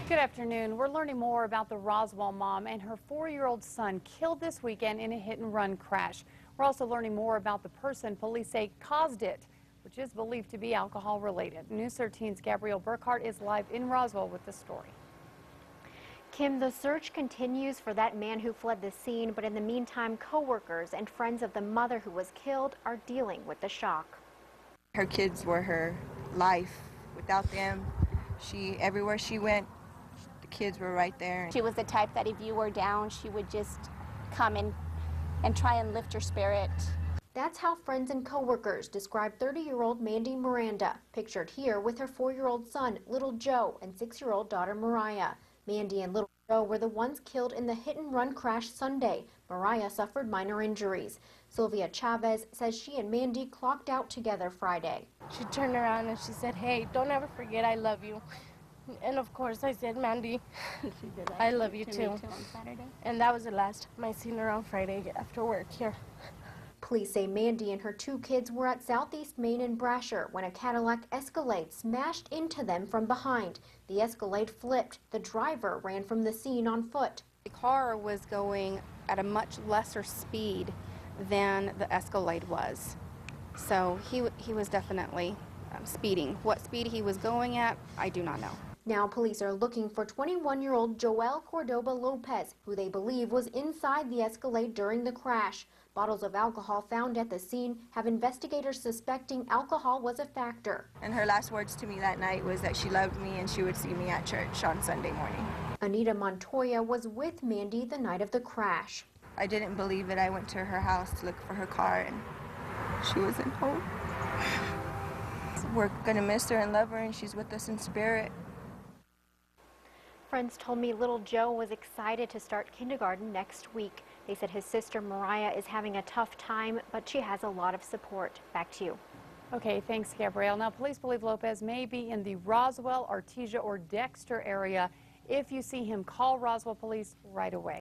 Good afternoon. We're learning more about the Roswell mom and her 4-year-old son killed this weekend in a hit-and-run crash. We're also learning more about the person police say caused it, which is believed to be alcohol-related. News 13's Gabrielle Burkhart is live in Roswell with the story. Kim, the search continues for that man who fled the scene, but in the meantime, co-workers and friends of the mother who was killed are dealing with the shock. Her kids were her life. Without them, everywhere she went, the kids were right there. She was the type that if you were down, she would just come in and try and lift your spirit. That's how friends and co-workers describe 30-year-old Mandy Miranda, pictured here with her 4-year-old son, Little Joe, and 6-year-old daughter, Mariah. Mandy and Little Joe were the ones killed in the hit-and-run crash Sunday. Mariah suffered minor injuries. Sylvia Chavez says she and Mandy clocked out together Friday. She turned around and she said, "Hey, don't ever forget I love you." And of course I said, "Mandy, I love you too." On Saturday. And that was the last time I seen her on Friday after work here. Police say Mandy and her 2 kids were at Southeast Main and Brasher when a Cadillac Escalade smashed into them from behind. The Escalade flipped. The driver ran from the scene on foot. The car was going at a much lesser speed than the Escalade was. So he was definitely speeding. What speed he was going at, I do not know. Now police are looking for 21-year-old Joel Cordoba Lopez, who they believe was inside the Escalade during the crash. Bottles of alcohol found at the scene have investigators suspecting alcohol was a factor. And her last words to me that night was that she loved me and she would see me at church on Sunday morning. Anita Montoya was with Mandy the night of the crash. I didn't believe it. I went to her house to look for her car and she wasn't home. We're gonna miss her and love her, and she's with us in spirit. Friends told me little Joe was excited to start kindergarten next week. They said his sister Mariah is having a tough time, but she has a lot of support. Back to you. Okay, thanks, Gabrielle. Now, police believe Lopez may be in the Roswell, Artesia, or Dexter area. If you see him, call Roswell police right away.